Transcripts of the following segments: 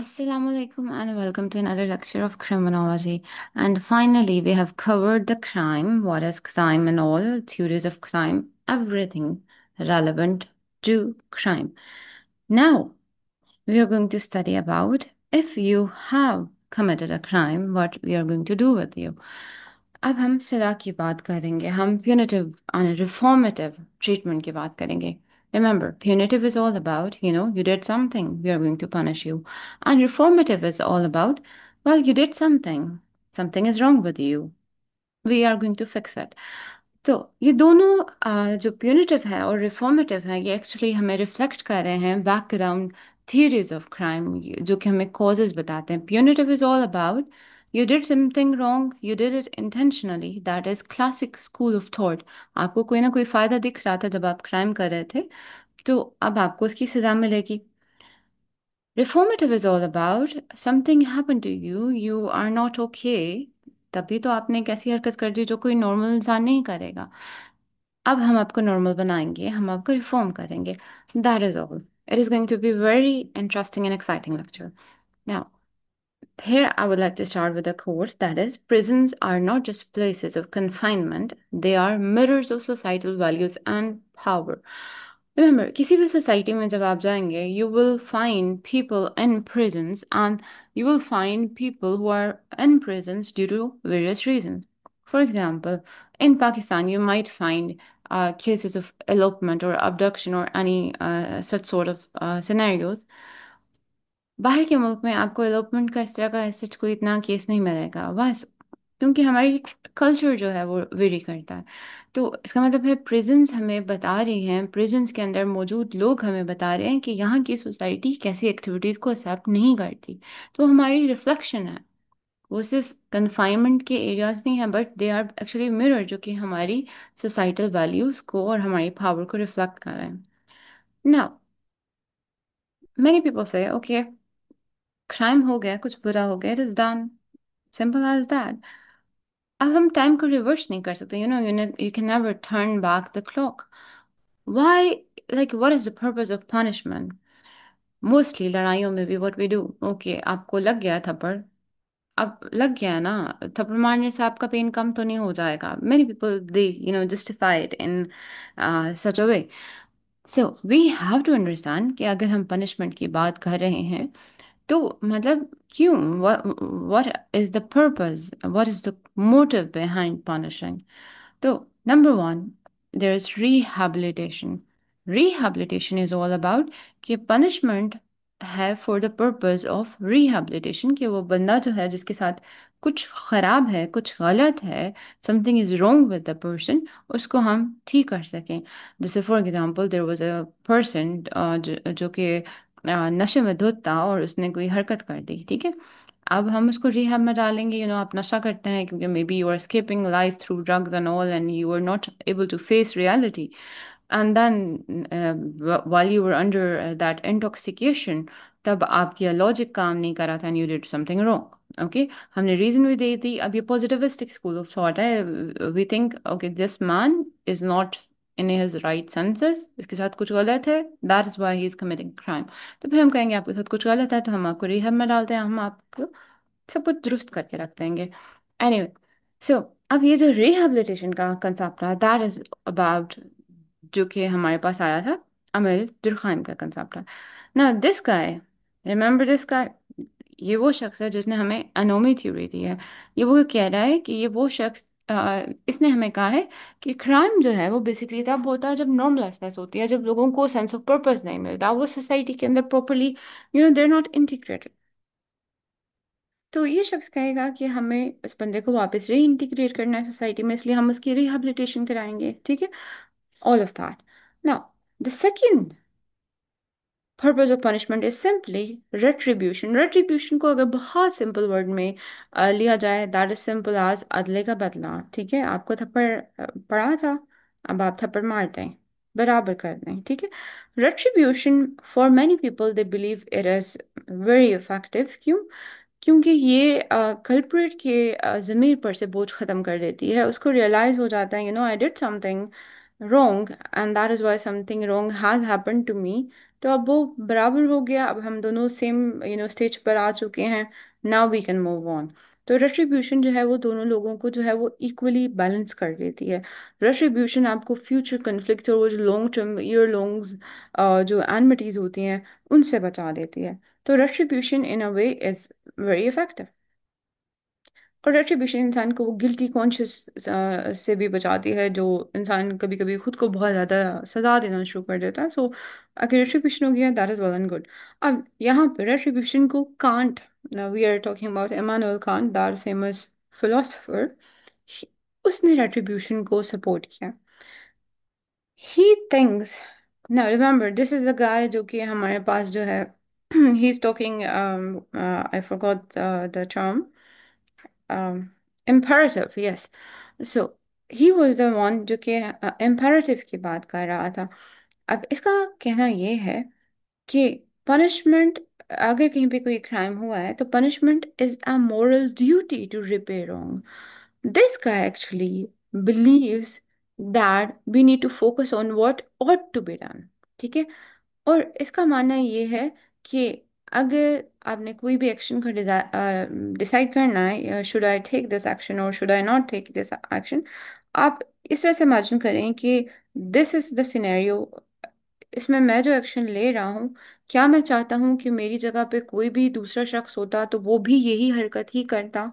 Assalamu alaikum and welcome to another lecture of criminology. And finally, we have covered the crime, what is crime and all, theories of crime, everything relevant to crime. Now, we are going to study about if you have committed a crime, what we are going to do with you. अब हम सजा की बात करेंगे हम punitive and reformative treatment की बात करेंगे. Remember, punitive is all about, you did something, we are going to punish you. And reformative is all about, well, you did something is wrong with you, we are going to fix it. तो ये दोनों जो punitive है और reformative है ये actually हमें reflect कर रहे हैं बैकग्राउंड थियरीज ऑफ क्राइम जो कि हमें कॉजेज बताते हैं. Punitive is all about you did something wrong, you did it intentionally, that is classic school of thought. आपको कोई ना कोई फ़ायदा दिख रहा था जब आप क्राइम कर रहे थे, तो अब आपको उसकी सज़ा मिलेगी. Reformative is all about something happened to you, you are not okay. तभी तो आपने एक ऐसी हरकत कर दी जो कोई नॉर्मल इंसान नहीं करेगा. अब हम आपको नॉर्मल बनाएंगे, हम आपको रिफॉर्म करेंगे. That is all. It is going to be very interesting and exciting lecture. Now, here I would like to start with a quote that is, prisons are not just places of confinement, they are mirrors of societal values and power. Remember, किसी भी society में जब आप जाएंगे, you will find people in prisons and you will find people who are in prisons due to various reasons. For example, in Pakistan, you might find cases of elopement or abduction or any such sort of scenarios. बाहर के मुल्क में आपको एलोपमेंट का इस तरह का ऐसा कोई इतना केस नहीं मिलेगा बस, क्योंकि हमारी कल्चर जो है वो वेरी करता है. तो इसका मतलब है प्रिजन्स हमें बता रही हैं, प्रिजन्स के अंदर मौजूद लोग हमें बता रहे हैं कि यहाँ की सोसाइटी कैसी एक्टिविटीज़ को एक्सेप्ट नहीं करती. तो हमारी रिफ्लेक्शन है, वो सिर्फ कन्फाइनमेंट के एरियाज नहीं है but they are actually mirror जो कि हमारी सोसाइटल वैल्यूज़ को और हमारी पावर को रिफ्लेक्ट कर रहे हैं. Now, many people say okay, crime हो गया, कुछ बुरा हो गया, it is done, simple as that. अब हम टाइम को रिवर्स नहीं कर सकते, you can never turn back the clock. Why, like what is the purpose of punishment? Mostly लड़ाइयों में भी व्हाट वी डू, ओके आपको लग गया थप्पड़, अब लग गया ना, थप्पड़ मारने से आपका पेन कम तो नहीं हो जाएगा. Many people they justify it in such a way. So we have to understand कि अगर हम पनिशमेंट की बात कर रहे हैं तो मतलब क्यों, what is the purpose, what is the motive behind punishing? So number one, there is rehabilitation. Rehabilitation is all about कि punishment है for the purpose of rehabilitation, कि वो बंदा जो है जिसके साथ कुछ खराब है, कुछ गलत है, something is wrong with the person, उसको हम ठीक कर सकें. जैसे for example there was a person जो कि नशे में धुत था और उसने कोई हरकत कर दी, ठीक है. अब हम उसको रिहैब में डालेंगे, आप नशा करते हैं क्योंकि may be you are skipping life through drugs and all and you are not able to face reality. And then while you were under that intoxication, तब आपकी लॉजिक काम नहीं करा था and you did something wrong. Okay, हमने reason भी दे दी. अब ये पॉजिटिविस्टिक स्कूल ऑफ थॉट है. We think okay this man is not in his right senses, इसके साथ कुछ गलत है, that is why he is committing crime. तो फिर हम कहेंगे आपके साथ कुछ गलत है तो हम आपको रिहब में डालते हैं, हम आपको सब कुछ दुरुस्त करके रख देंगे. एनीवे, सो अब ये जो रिहेबिलिटेशन का कंसेप्ट है दैट इज अबाउट, जो कि हमारे पास आया था अमीर दुर्खान का कंसेप्ट है. ना this guy, remember this guy, ये वो शख्स है जिसने हमें एनोमी थ्योरी दी है. ये वो कह रहा है कि ये वो शख्स, इसने हमें कहा है कि क्राइम जो है वो बेसिकली तब होता है जब नॉर्मलनेस होती है, जब लोगों को सेंस ऑफ पर्पस नहीं मिलता, वो सोसाइटी के अंदर properly they are not integrated. तो ये शख्स कहेगा कि हमें उस बंदे को वापस री इंटीग्रेट करना है सोसाइटी में, इसलिए हम उसकी रिहेबिलिटेशन कराएंगे, ठीक है. All of that. Now, the second purpose of punishment is simply retribution. Retribution को अगर बहुत सिंपल वर्ड में लिया जाए, दैट इज सिंपल एज अदले का बदला. ठीक है, आपको थप्पड़ पड़ा था, अब आप थप्पड़ मारते हैं, बराबर कर दें, ठीक है. Retribution for many people they believe it is very effective. क्यों? क्योंकि ये कल्प्रिट के ज़मीर पर से बोझ ख़त्म कर देती है. उसको रियलाइज़ हो जाता है, I did something wrong and that is why something wrong has happened to me. तो अब वो बराबर हो गया, अब हम दोनों सेम स्टेज पर आ चुके हैं। Now we can move on. तो रेट्रीब्यूशन जो है वो दोनों लोगों को जो है वो इक्वली बैलेंस कर देती है। रेट्रीब्यूशन आपको फ्यूचर कन्फ्लिक्ट और वो जो लॉन्ग टर्म ईयर लॉन्ग जो एनमिटीज होती हैं उनसे बचा देती है। तो retribution in a way is very effective. और रेट्रीब्यूशन इंसान को वो गिल्टी कॉन्शियस से भी बचाती है, जो इंसान कभी कभी खुद को बहुत ज़्यादा सजा देना शुरू कर देता है। सो अगर रेट्रीब्यूशन हो गया, that is well and good. अब यहाँ पे रेट्रीब्यूशन को Kant, we are talking about Immanuel Kant, that famous philosopher, उसने रेट्रीब्यूशन को सपोर्ट किया। He thinks, now remember this is the guy जो कि हमारे पास जो है he's talking I forgot the term, imperative, yes. So he was the one जो कि imperative की बात कर रहा था। अब इसका कहना ये है कि पनिशमेंट, अगर कहीं पे कोई क्राइम हुआ है तो punishment is a moral duty to repair wrong. This guy actually believes that we need to focus on what ought to be done. ठीक है। और इसका मानना ये है कि अगर आपने कोई भी एक्शन को डिसाइड करना है, should I take this action और should I not take this action, आप इस तरह से इमेजिन करें कि दिस इज द सिनेरियो, इसमें मैं जो एक्शन ले रहा हूँ, क्या मैं चाहता हूँ कि मेरी जगह पे कोई भी दूसरा शख्स होता तो वो भी यही हरकत ही करता?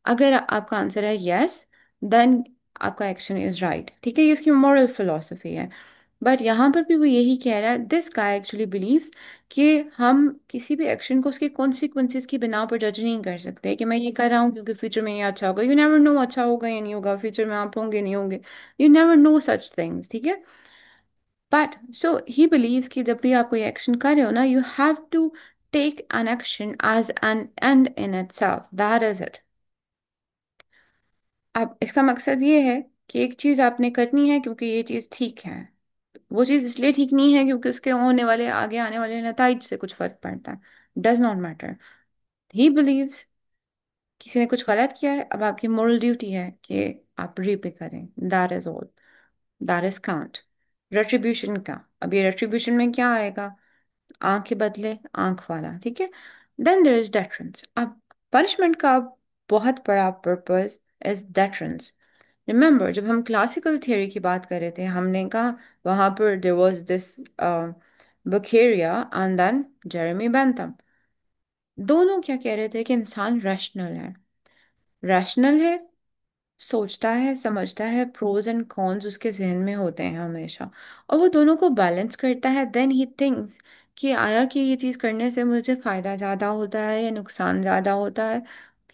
अगर आपका आंसर है यस, देन आपका एक्शन इज राइट। ठीक है, ये उसकी मॉरल फिलॉसफी है। बट यहाँ पर भी वो यही कह रहा है, दिस गाय एक्चुअली बिलीव्स कि हम किसी भी एक्शन को उसके कॉन्सिक्वेंसेस की बिना पर जज नहीं कर सकते कि मैं ये कर रहा हूँ क्योंकि फ्यूचर में ये अच्छा होगा। यू नेवर नो अच्छा होगा या नहीं होगा, फ्यूचर में आप होंगे नहीं होंगे, you never know such things. ठीक है। बट सो ही बिलीव्स कि जब भी आप कोई एक्शन कर रहे हो ना, you have to take an action as an end in itself, that is it. अब इसका मकसद ये है कि एक चीज आपने करनी है क्योंकि ये चीज ठीक है, वो चीज इसलिए ठीक नहीं है क्योंकि उसके होने वाले आगे आने वाले नताइज से कुछ फर्क पड़ता है। Does not matter. He believes किसी ने कुछ गलत किया है, अब आपकी मोरल ड्यूटी है कि आप रीपे करें, that is all, that is can't. Retribution का, अब ये रेट्रीब्यूशन में क्या आएगा? आंख के बदले आंख वाला। ठीक है। Then there is deterrence. अब पनिशमेंट का बहुत बड़ा पर्पस इज डेटरेंस। रिमेंबर, जब हम क्लासिकल थियोरी की बात कर रहे थे, हमने कहा वहां पर there was this Beccaria and then Jeremy Bentham. दोनों क्या कह रहे थे कि इंसान रैशनल है। रैशनल है, सोचता है, समझता है, प्रोज एंड कॉन्स उसके जहन में होते हैं हमेशा, और वो दोनों को बैलेंस करता है। देन ही थिंक्स कि आया कि ये चीज़ करने से मुझे फ़ायदा ज़्यादा होता है या नुकसान ज़्यादा होता है।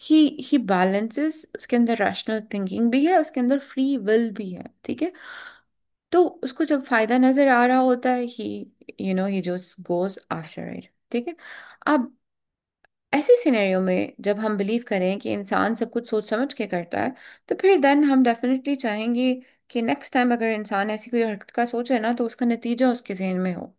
ही बैलेंसेस, उसके अंदर रैशनल थिंकिंग भी है, उसके अंदर फ्री विल भी है। ठीक है। तो उसको जब फ़ायदा नज़र आ रहा होता है, ही ही जस्ट गोज आफ्टर इट। ठीक है। अब ऐसे सिनेरियो में जब हम बिलीव करें कि इंसान सब कुछ सोच समझ के करता है, तो फिर देन हम डेफिनेटली चाहेंगे कि नेक्स्ट टाइम अगर इंसान ऐसी कोई हरकत का सोचे ना, तो उसका नतीजा उसके जहन में हो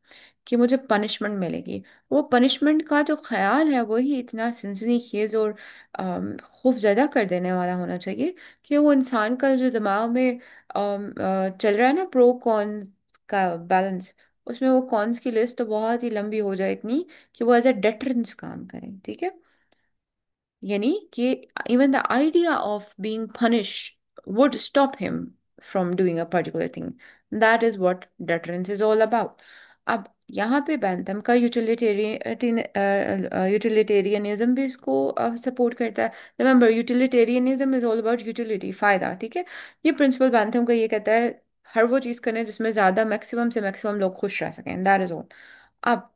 कि मुझे पनिशमेंट मिलेगी। वो पनिशमेंट का जो ख्याल है वही इतना सनसनीखेज और खौफजदा कर देने वाला होना चाहिए कि वो इंसान का जो दिमाग में चल रहा है ना, प्रो कॉन का बैलेंस, उसमें वो कॉन्स की लिस्ट तो बहुत ही लंबी हो जाए, इतनी कि वो एज अ डेटरेंस काम करें। ठीक है। यानी कि even the idea of being punished would stop him from doing a particular thing. That is what deterrence is all about. अब यहाँ पे बैंथम का यूटिलिटेरियनिज्म भी इसको सपोर्ट करता है। Remember, utilitarianism is all about utility, फायदा। ठीक है। ये प्रिंसिपल बैंथम का ये कहता है, हर वो चीज़ करें जिसमें ज़्यादा मैक्सिमम से मैक्सिमम लोग खुश रह सकें, दैट इज ऑल। अब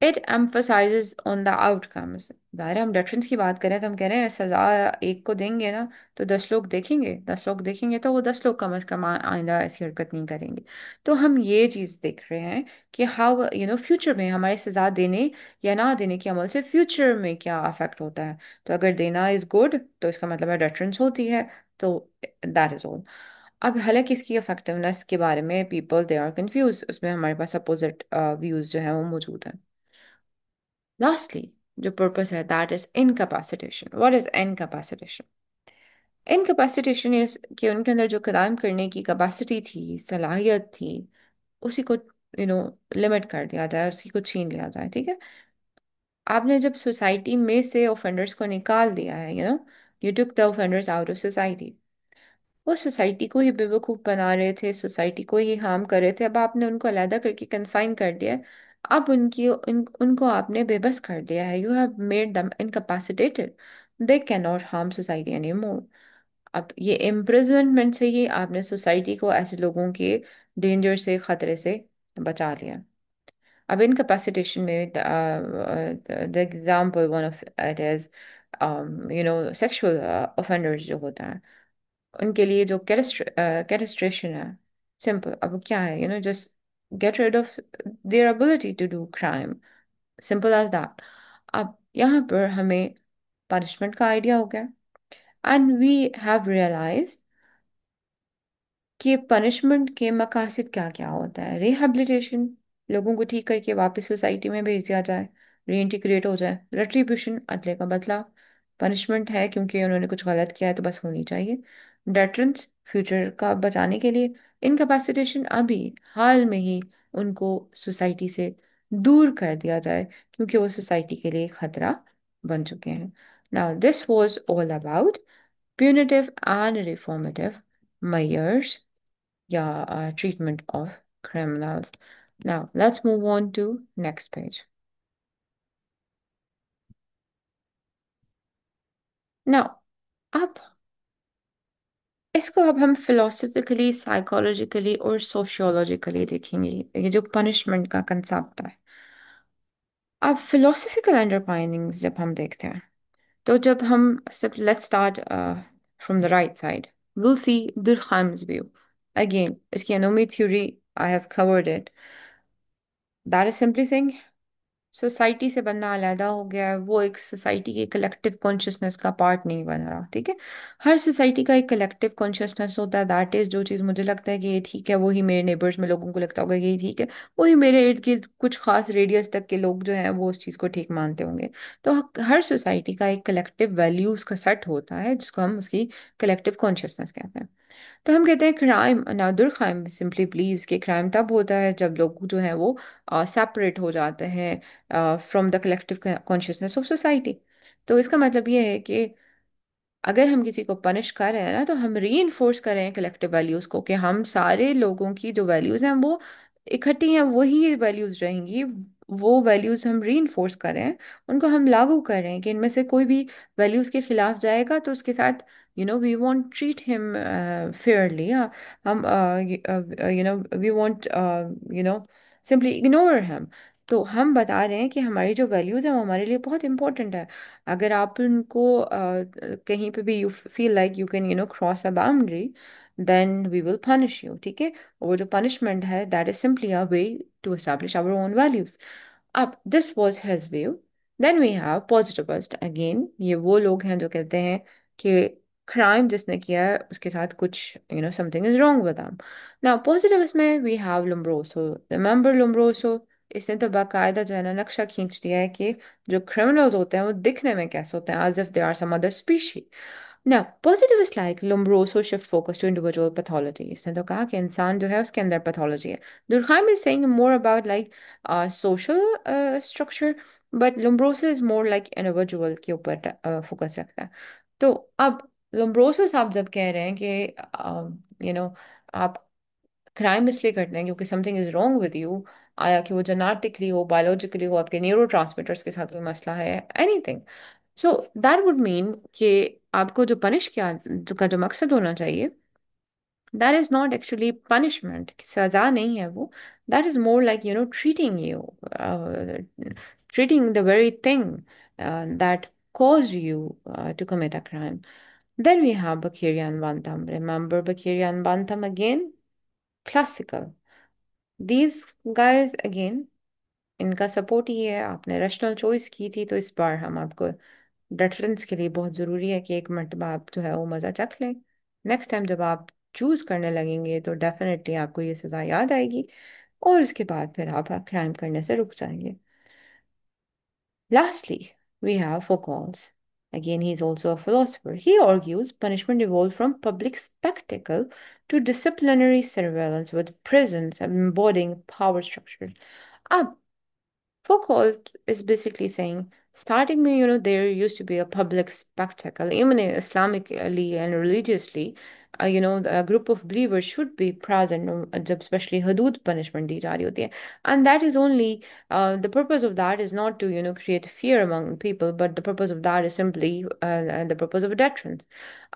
it emphasises on the outcomes. ज़ाहिर है, हम डेटरेंस की बात करें तो हम कह रहे हैं सजा एक को देंगे ना, तो 10 लोग देखेंगे, 10 लोग देखेंगे तो वो 10 लोग कम अज कम आइंदा ऐसी हरकत नहीं करेंगे। तो हम ये चीज़ देख रहे हैं कि हाउ फ्यूचर में हमारे सजा देने या ना देने के अमल से फ्यूचर में क्या अफेक्ट होता है। तो अगर देना इज़ गुड तो इसका मतलब है डेटरेंस होती है। तो दैट इज़ ऑल। अब हालांकि इसकी इफेक्टिवनेस के बारे में पीपल दे आर कंफ्यूज, उसमें हमारे पास अपोजिट व्यूज जो है वो मौजूद हैं। Lastly, जो पर्पस है, that is incapacitation. What is incapacitation? Incapacitation is कि उनके अंदर जो क्राइम करने की कैपेसिटी थी, सलाहियत थी, उसी को लिमिट कर दिया जाए, उसकी को छीन लिया जाए, ठीक है। आपने जब सोसाइटी में से ऑफेंडर्स को निकाल दिया है, you took the offenders out of society. वो सोसाइटी को ही बेवकूफ़ बना रहे थे, सोसाइटी को ही हार्म कर रहे थे, अब आपने उनको अलहदा करके कन्फाइन कर दिया है। अब उनको आपने बेबस कर दिया है, यू हैव मेड दम incapacitated, they can not harm society any more. अब ये इम्प्रिजनमेंट से ही आपने सोसाइटी को ऐसे लोगों के डेंजर से, खतरे से बचा लिया। अब इनकैपेसिटेशन में the example one of it is sexual offenders जो होता है, उनके लिए जो कैरेस्ट्रेशन है, सिंपल। अब क्या है, just get rid of their ability to do crime, simple as that. अब यहाँ पर हमें पनिशमेंट का आइडिया हो गया, एंड वी हैव रियलाइज कि पनिशमेंट के मकासद क्या क्या होता है। रिहैबिलिटेशन, लोगों को ठीक करके वापस सोसाइटी में भेज दिया जाए, रीइंटीग्रेट हो जाए। रेट्रीब्यूशन, अदले का बदला। पनिशमेंट है क्योंकि उन्होंने कुछ गलत किया है तो बस होनी चाहिए। डेटरेंस, फ्यूचर का बचाने के लिए। इनकैपेसिटेशन, अभी हाल में ही उनको सोसाइटी से दूर कर दिया जाए क्योंकि वो सोसाइटी के लिए खतरा बन चुके हैं। Now this was all about punitive and reformative measures, yeah, treatment of criminals. Now, let's move on to next page. Now, अब इसको अब हम फिलोसफिकली, साइकोलॉजिकली और सोशियोलॉजिकली देखेंगे, ये जो पनिशमेंट का कंसेप्ट है। अब फिलोसफिकल अंडरपाइनिंग्स जब हम देखते हैं, तो जब हम सब, let's start from the right side, will see Durkheim's view. Again, इसकी anomie theory, I have covered it. That is simply saying society से बनना अलहदा हो गया है, वो एक सोसाइटी के कलेक्टिव कॉन्शियसनेस का पार्ट नहीं बन रहा, ठीक है। हर सोसाइटी का एक कलेक्टिव कॉन्शियसनेस होता है, दैट इज जो चीज़ मुझे लगता है कि ये ठीक है, वही मेरे नेबर्स में लोगों को लगता होगा कि ये ठीक है, वही मेरे इर्द गिर्द कुछ खास रेडियस तक के लोग जो हैं वो उस चीज़ को ठीक मानते होंगे। तो हर सोसाइटी का एक कलेक्टिव वैल्यूज का सेट होता है जिसको हम उसकी कलेक्टिव कॉन्शियसनेस कहते हैं। तो हम कहते हैं क्राइम, नादुर खाइम सिंपली बिलीव्स कि क्राइम तब होता है जब लोग जो हैं वो सेपरेट हो जाते हैं from the collective consciousness of society. तो इसका मतलब ये है कि अगर हम किसी को पनिश कर रहे हैं ना, तो हम री इन्फोर्स कर रहे हैं कलेक्टिव वैल्यूज को, कि हम सारे लोगों की जो वैल्यूज हैं वो इकट्ठी हैं, वही वैल्यूज रहेंगी। वो वैल्यूज हम री इन्फोर्स कर रहे हैं, उनको हम लागू कर रहे हैं कि इनमें से कोई भी वैल्यूज के खिलाफ जाएगा तो उसके साथ we won't treat him fairly. हम we won't simply ignore him. तो हम बता रहे हैं कि हमारी जो वैल्यूज हैं वो हमारे लिए बहुत इंपॉर्टेंट है। अगर आप उनको कहीं पे भी you feel like you can cross a boundary, then we will punish you, ठीक है। और वो जो पनिशमेंट है, that is simply a way to establish our own values. अब this was his view. Then we have positivist, again ये वो लोग हैं जो कहते हैं कि क्राइम जिसने किया है उसके साथ कुछ something is wrong with him. Now positivist में we have Lombroso. Remember Lombroso, इसने तो बाकायदा जो है ना नक्शा खींच दिया है कि जो क्रिमिनल्स होते हैं वो दिखने में कैसे होते हैं, as if they are some other species. Now, positivists like Lombroso shift focus to individual pathology. इसने तो कहा कि इंसान जो है उसके अंदर पैथोलॉजी है। Durkheim is saying more about like social structure, but Lombroso is more like individual के ऊपर फोकस रखता है। तो अब लोम्ब्रोसो साहब जब कह रहे हैं कि आप क्राइम इसलिए करते हैं क्योंकि something is wrong with you, आया कि वो जेनेटिकली हो, बायोलॉजिकली हो, आपके न्यूरो ट्रांसमीटर्स के साथ कोई मसला है, anything, so that would mean कि आपको जो पनिश किया, का जो मकसद होना चाहिए, that is not actually punishment, सजा नहीं है वो। That is more like treating you, treating the very thing that caused you to commit a crime. Then we have Bakiri and Bantam. Remember Bakiri and Bantam again? Classical. These guys again, इनका support ही है, आपने rational choice की थी तो इस बार हम आपको, deterrence के लिए बहुत ज़रूरी है कि एक मरतबा आप जो है वो मज़ा चख लें। नेक्स्ट टाइम जब आप चूज़ करने लगेंगे तो डेफिनेटली आपको ये सज़ा याद आएगी, और उसके बाद फिर आप क्राइम करने से रुक जाएंगे। Lastly, we have Foucault's. Again, he is also a philosopher. He argues punishment evolved from public spectacle to disciplinary surveillance with prisons embodying power structures. अब Foucault is basically saying, starting में, there used to be a public spectacle, even Islamically and religiously, a group of believers should be present जब especially hudud punishment दी जा रही होती है. And that is only, the purpose of that is not to, create fear among people, but the purpose of that is simply the purpose of deterrence.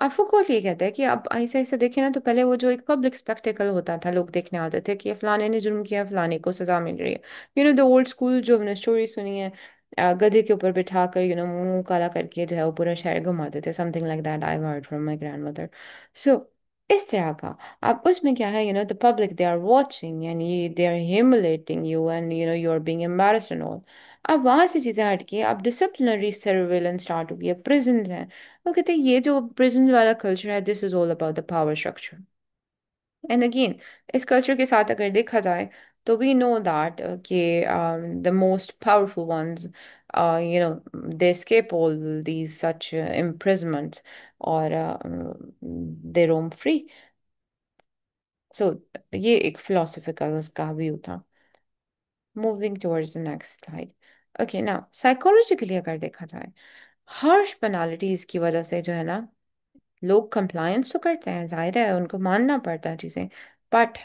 अब फुकोट ये कहता है कि अब ऐसे ऐसे देखें ना, तो पहले वो जो एक पब्लिक स्पेक्टेकल होता था, लोग देखने आते थे कि फलाने ने जुर्म किया, फलाने को सजा मिल रही है. द ओल्ड स्कूल जो हमने स्टोरी सुनी है, गधे के ऊपर बिठा कर मुंह काला करके जो है वो पूरा शहर घुमाते थे, something like that I heard from my grandmother. So इस तरह का. अब उसमें क्या है, the public they are watching and they are humiliating you and you are being embarrassed and all. अब वहां से चीजें हटके अब डिसिप्लिनरी सर्वेलेंस स्टार्ट हो गई है, प्रिजन है. वो कहते हैं ये जो प्रिजन वाला कल्चर है, this is all about the power structure. And again, इस कल्चर के साथ अगर देखा जाए, तो वी नो दैट कि the most powerful ones, they escape all these such imprisonments, or they roam free. So ये एक philosophical उसका व्यू था. Moving towards the next slide. Okay, now psychologically अगर देखा जाए, harsh penalties की वजह से जो है ना, लोग कंप्लायंस तो करते हैं, जाहिर है उनको मानना पड़ता है चीजें, बट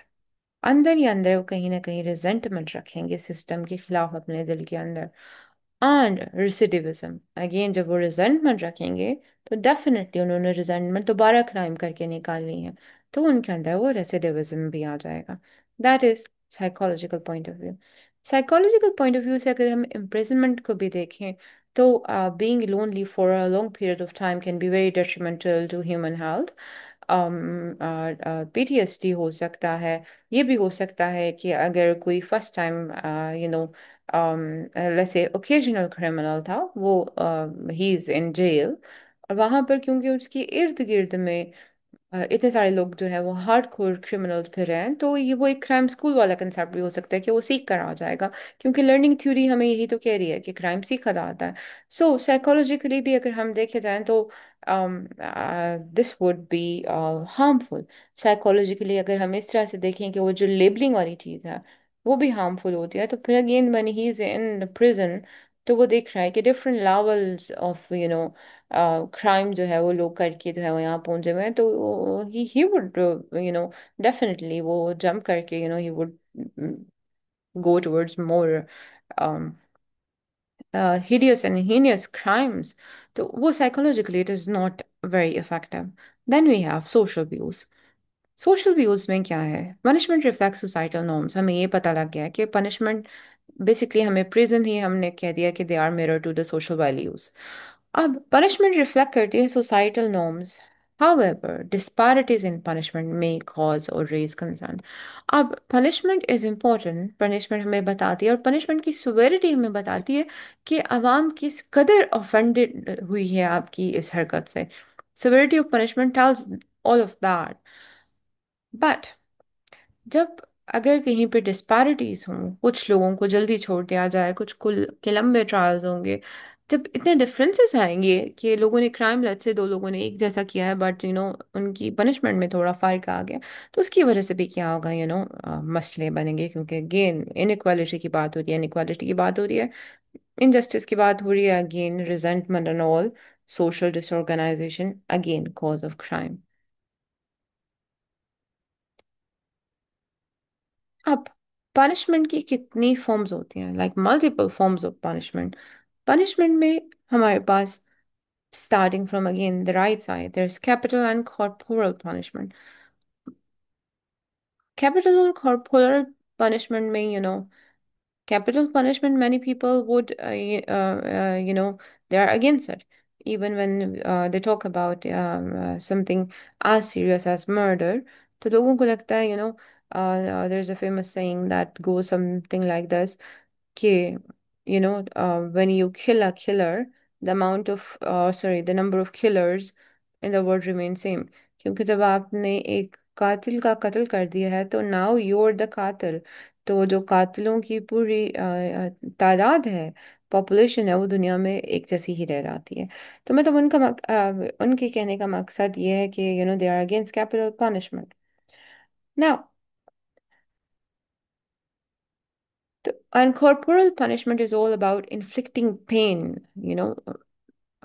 अंदर ही अंदर वो कहीं ना कहीं रिजेंटमेंट रखेंगे सिस्टम के खिलाफ अपने दिल के अंदर. एंड रिसिडिविज्म, अगेन जब वो रिजेंटमेंट रखेंगे, तो डेफिनेटली उन्होंने रिजेंटमेंट दोबारा क्राइम करके निकालनी है, तो उनके अंदर वो रेसिडिविज्म भी आ जाएगा. That is psychological point of view. Psychological point of view से अगर हम इम्प्रिजनमेंट को भी देखें, तो being lonely for a long period of time can be very detrimental to human health. PTSD हो सकता है. ये भी हो सकता है कि अगर कोई first time, you know let's say occasional criminal था, वो ही इज इन जेल, और वहां पर क्योंकि उसके इर्द गिर्द में इतने सारे लोग जो है वो हार्डकोर क्रिमिनल्स फिर रहे हैं, तो ये वो एक क्राइम स्कूल वाला कंसेप्ट भी हो सकता है कि वो सीख कर आ जाएगा, क्योंकि लर्निंग थ्योरी हमें यही तो कह रही है कि क्राइम सीखा जाता है. सो साइकोलॉजिकली भी अगर हम देखे जाएं, तो this would be harmful. Psychologically अगर हम इस तरह से देखें कि वो जो लेबलिंग वाली चीज़ है वो भी हार्मफुल होती है, तो फिर again when he is in prison, तो वो देख रहा है कि डिफरेंट लेवल्स ऑफ क्राइम जो है वो लोग करके जो है वो यहाँ पहुंचे हुए हैं, तो ही वुड डेफिनेटली वो जंप करके he would go towards more um, hideous and heinous crimes. तो वो psychologically it is not very effective. Then we have social views. Social views में क्या है, पनिशमेंट रिफ्लेक्ट सोसाइटल नॉर्म्स. हमें ये पता लग गया है कि पनिशमेंट बेसिकली, हमें प्रिजन ही हमने कह दिया कि they are mirror to the social values. अब पनिशमेंट रिफ्लेक्ट करती है societal norms. However, disparities in punishment may cause or raise concern. अब punishment is important. punishment हमें बताती है, और punishment की severity हमें बताती है कि अवाम किस कदर offended हुई है आपकी इस हरकत से. Severity of punishment tells all of that. But जब अगर कहीं पे डिस्पैरिटीज हों, कुछ लोगों को जल्दी छोड़ दिया जाए, कुछ कुल के लंबे ट्रायल्स होंगे, जब इतने डिफरेंसेस आएंगे कि लोगों ने क्राइम, लेट्स से दो लोगों ने एक जैसा किया है, बट उनकी पनिशमेंट में थोड़ा फर्क आ गया, तो उसकी वजह से भी क्या होगा, मसले बनेंगे, क्योंकि अगेन इनइक्वालिटी की बात हो रही है, इनइक्वालिटी की बात हो रही है, इनजस्टिस की बात हो रही है, again resentment and all, social disorganization, again cause of crime. अब पनिशमेंट की कितनी फॉर्म्स होती हैं, like multiple forms of punishment. Punishment में हमारे पास, starting from again the right side, there is capital and corporal punishment. Capital और corporal punishment में, capital punishment, many people would, they are against it. Even when they talk about something as serious as murder, तो लोगों को लगता है, there's a famous saying that goes something like this, कि, when you kill a killer, the amount of, sorry, the number of killers in the world remain same. क्योंकि जब आपने एक कातिल का कत्ल कर दिया है, तो नाउ you're the कातिल. तो जो कातिलों की पूरी तादाद है, पॉपुलेशन है, वो दुनिया में एक जैसी ही रह जाती है. तो मतलब उनके कहने का मकसद ये है कि they are against capital punishment. Now, and corporal punishment is all about inflicting pain,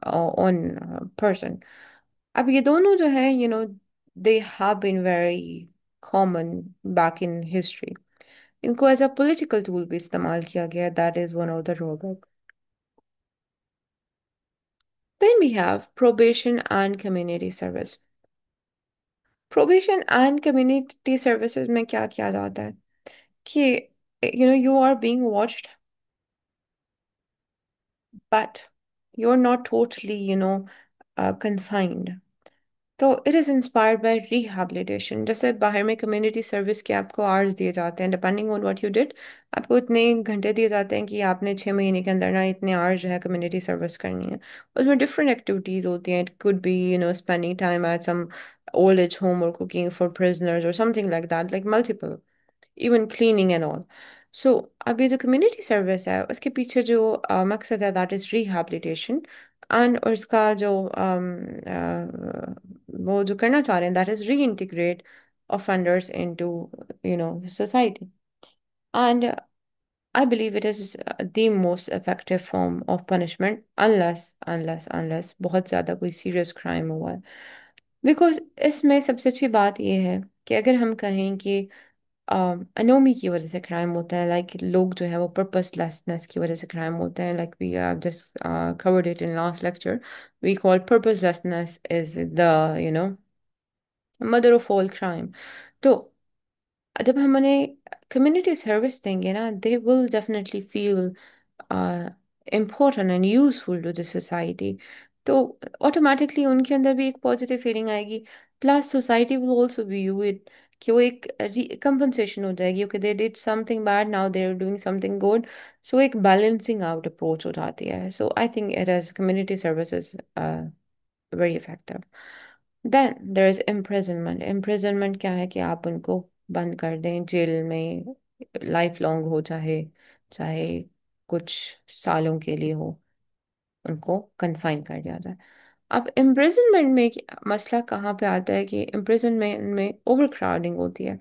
on a person. अब ये दोनों जो है, they have been very common back in history. इनको एज अ पॉलिटिकल टूल भी इस्तेमाल किया गया. That is one of the drawback. Then we have probation and community service. Probation and community services में क्या किया जाता है कि you are being watched, but you're not totally confined. तो it is inspired by rehabilitation. जैसे बाहर में कम्युनिटी सर्विस के आपको आवर्स दिए जाते हैं depending on what you did. आपको इतने घंटे दिए जाते हैं कि आपने 6 महीने के अंदर ना इतने आवर्स जो है कम्युनिटी सर्विस करनी है. उसमें डिफरेंट एक्टिविटीज़ होती हैं. It could be spending time at some old age home और कुकिंग फॉर प्रिजनर्स और something like that, like multiple, even cleaning and all. So अब ये जो कम्युनिटी सर्विस है उसके पीछे जो मकसद है दैट इज़ रिहैबिलिटेशन. एंड और इसका जो वो जो करना चाह रहे हैं दैट इज़ री integrate offenders into society. And I believe it is the most effective form of punishment unless बहुत ज़्यादा कोई serious crime हुआ है. बिकॉज इसमें सबसे अच्छी बात यह है कि अगर हम कहें कि अनोमी की वजह से क्राइम होता है, लाइक लोग जो है वो पर्पसलेसनेस की वजह से क्राइम होते हैं, like we just covered it in last lecture. We call purposelessness is the you know mother of all crime. तो जब हम उन्हें कम्युनिटी सर्विस देंगे ना, they will definitely feel important and useful to the society. तो automatically उनके अंदर भी एक पॉजिटिव फीलिंग आएगी. Plus society will also view it कि वो एक कंपनसेशन हो जाएगी. Okay, they did something bad, now they are doing something good. So एक बैलेंसिंग आउट अप्रोच हो जाती है. So I think it as community services very effective. Then there is imprisonment. Imprisonment क्या है कि आप उनको बंद कर दें जेल में, लाइफ लॉन्ग हो, चाहे चाहे कुछ सालों के लिए हो, उनको कन्फाइन कर दिया जाए. अब इम्प्रिजनमेंट में मसला कहाँ पे आता है कि इम्प्रिजनमेंट में ओवर क्राउडिंग होती है.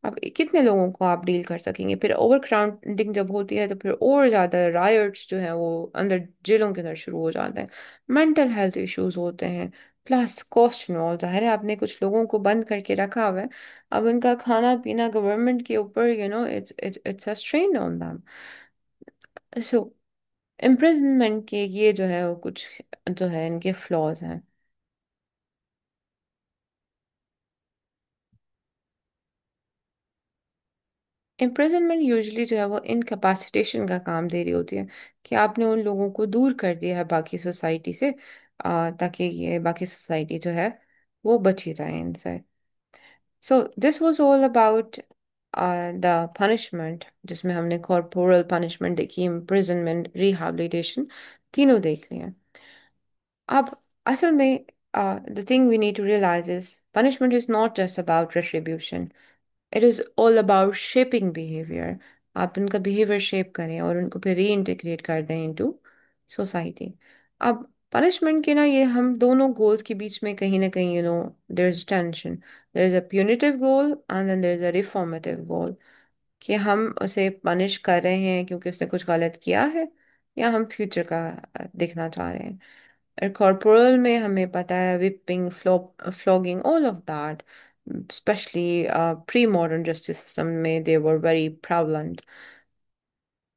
अब कितने लोगों को आप डील कर सकेंगे. फिर ओवर क्राउडिंग जब होती है तो फिर और ज़्यादा रायट्स जो है वो अंदर जेलों के अंदर शुरू हो जाते हैं. मेंटल हेल्थ इश्यूज होते हैं. Plus cost involve. ज़ाहिर है आपने कुछ लोगों को बंद करके रखा हुआ है. अब उनका खाना पीना गवर्नमेंट के ऊपर, it's a strain on them. So imprisonment के ये जो है वो कुछ जो है इनके फ्लॉज हैं. इम्प्रिजनमेंट यूजुअली जो है वो इनकैपेसिटेशन का काम दे रही होती है कि आपने उन लोगों को दूर कर दिया है बाकी सोसाइटी से, ताकि ये बाकी सोसाइटी जो है वो बची जाए इनसे. So this was all about the punishment, जिसमें हमने कॉर्पोरल पनिशमेंट देखी, इम्प्रिजनमेंट, रिहैबिलिटेशन, तीनों देख लिए. अब असल में the thing we need to realise is punishment is not just about retribution. It is all about shaping behaviour. आप उनका बिहेवियर शेप करें और उनको फिर री इंटीग्रेट कर दें इनटू सोसाइटी. अब पनिशमेंट के ना ये हम दोनों गोल्स के बीच में कहीं ना कहीं there is tension. There is a punitive goal and then there is a reformative goal, कि हम उसे पनिश कर रहे हैं क्योंकि उसने कुछ गलत किया है, या हम फ्यूचर का देखना चाह रहे हैं. और कॉर्पोरल में हमें पता है whipping, flogging, all of that, especially pre-modern justice system में they were very prevalent.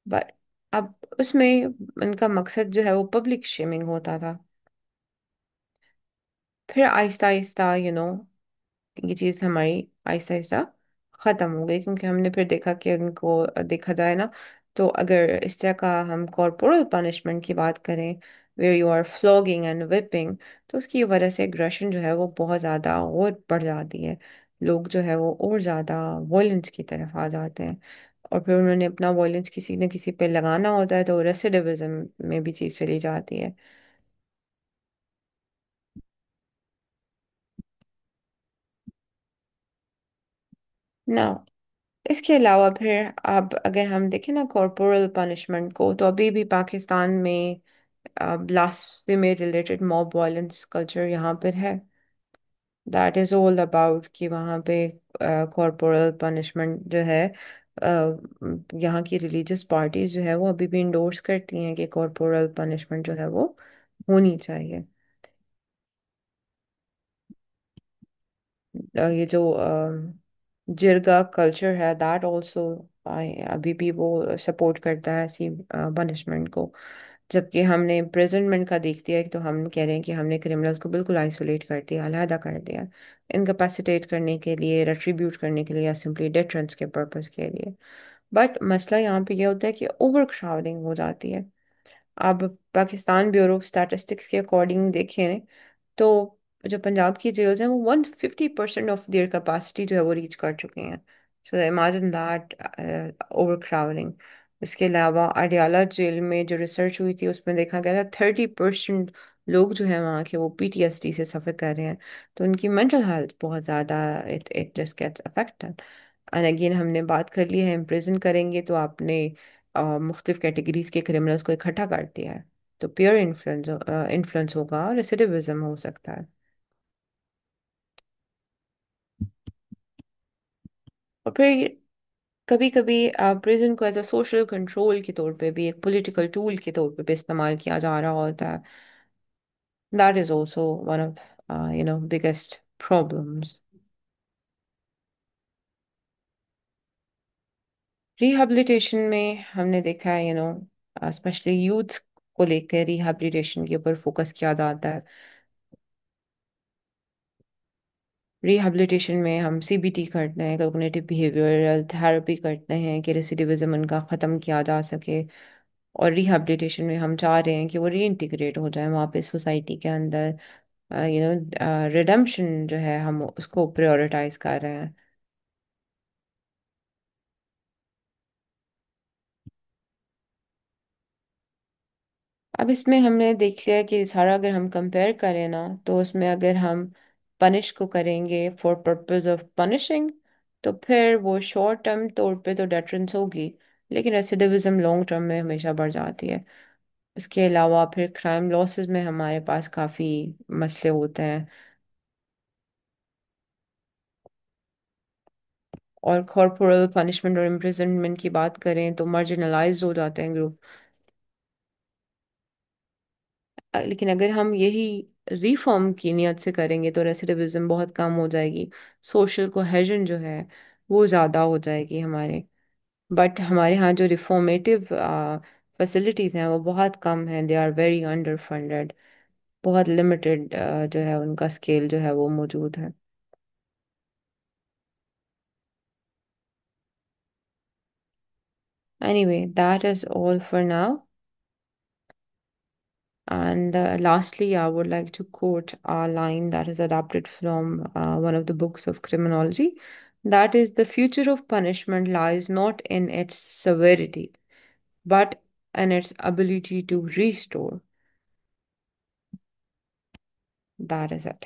but अब उसमें उनका मकसद जो है वो पब्लिक शेमिंग होता था. फिर आहिस्ता आहिस्ता ये चीज़ हमारी आहिस्ता आहिस्ता ख़त्म हो गई, क्योंकि हमने फिर देखा कि उनको देखा जाए ना, तो अगर इस तरह का हम कॉर्पोरल पनिशमेंट की बात करें, where you are flogging and whipping, तो उसकी वजह से एग्रेशन जो है वो बहुत ज़्यादा और बढ़ जाती है. लोग जो है वो और ज़्यादा वॉयलेंस की तरफ आ जाते हैं. और फिर उन्होंने अपना वॉयलेंस किसी न किसी पे लगाना होता है, तो रेसिडिविज्म में भी चीज़ चली जाती है. ना, इसके अलावा फिर अब अगर हम देखें ना कॉर्पोरल पनिशमेंट को, तो अभी भी पाकिस्तान में blasphemy related mob violence culture यहाँ पर है. दैट इज ऑल अबाउट कि वहाँ पे कॉर्पोरल पनिशमेंट जो है, यहाँ की रिलीजियस पार्टीज जो है वो अभी भी इंडोर्स करती हैं कि कॉर्पोरल पनिशमेंट जो है वो होनी चाहिए। ये जो जिरगा कल्चर है, दैट आल्सो अभी भी वो सपोर्ट करता है ऐसी पनिशमेंट को। जबकि हमने इम्प्रिजनमेंट का देख दिया है, तो हम कह रहे हैं कि हमने क्रिमिनल्स को बिल्कुल आइसोलेट कर दिया, अलहदा कर दिया, इनकैपेसिटेट करने के लिए, रेट्रीब्यूट करने के लिए, या सिंपली डेटरेंस के पर्पस के लिए। बट मसला यहाँ पे ये होता है कि ओवर क्राउडिंग हो जाती है। अब पाकिस्तान ब्यूरो ऑफ स्टैटिस्टिक्स के अकॉर्डिंग देखें तो जो पंजाब की जेल्स हैं वो 150% ऑफ देयर कैपेसिटी जो है वो रीच कर चुके हैं। So imagine that over crowding. इसके अलावा अडयाला जेल में जो रिसर्च हुई थी उसमें देखा गया था 30% लोग जो है वहाँ के वो पीटीएसडी से सफ़र कर रहे हैं। तो उनकी मेंटल हेल्थ बहुत ज़्यादा, it it just gets affected. And again हमने बात कर ली है इम्प्रिजन करेंगे, तो आपने मुख्तलिफ कैटेगरीज के क्रिमिनल्स को इकट्ठा कर दिया है, तो पीयर इन्फ्लुएंस इन्फ्लुएंस होगा और रेसिडिविज्म हो सकता है। और फिर कभी कभी प्रिजन को एज अ सोशल कंट्रोल के तौर पे भी, एक पॉलिटिकल टूल के तौर पे भी इस्तेमाल किया जा रहा होता है। That is also one of biggest problems. Rehabilitation में हमने देखा है, स्पेशली यूथ को लेकर रिहैबिलिटेशन के ऊपर फोकस किया जाता है। रिहैबिलिटेशन में हम सीबीटी करते हैं, कॉग्निटिव बिहेवियरल थेरेपी करते हैं कि रेसिडिविज्म उनका ख़त्म किया जा सके। और रिहैबिलिटेशन में हम चाह रहे हैं कि वो रीइंटीग्रेट हो जाए वापस सोसाइटी के अंदर। रिडेम्पशन जो है हम उसको प्रायोरिटाइज कर रहे हैं। अब इसमें हमने देख लिया कि सारा अगर हम कंपेयर करें ना, तो उसमें अगर हम पनिश को करेंगे फॉर पर्पस ऑफ पनिशिंग, तो फिर वो शॉर्ट टर्म तौर पे तो डेटरेंस होगी, लेकिन रेसिडिविज्म लॉन्ग टर्म में हमेशा बढ़ जाती है। इसके अलावा फिर क्राइम लॉसेस में हमारे पास काफ़ी मसले होते हैं। और कॉर्पोरल पनिशमेंट और इम्प्रिजनमेंट की बात करें तो मार्जिनलाइज्ड हो जाते हैं ग्रुप। लेकिन अगर हम यही रिफॉर्म की नियत से करेंगे तो रेसिडिविज्म बहुत कम हो जाएगी, सोशल कोहेजन जो है वो ज़्यादा हो जाएगी हमारे। बट हमारे यहाँ जो रिफॉर्मेटिव फैसिलिटीज़ हैं वो बहुत कम हैं, they are very under funded. बहुत लिमिटेड जो है उनका स्केल जो है वो मौजूद है। Anyway, that is all for now. And lastly, I would like to quote a line that is adapted from one of the books of criminology. That is, the future of punishment lies not in its severity, but in its ability to restore. That is it.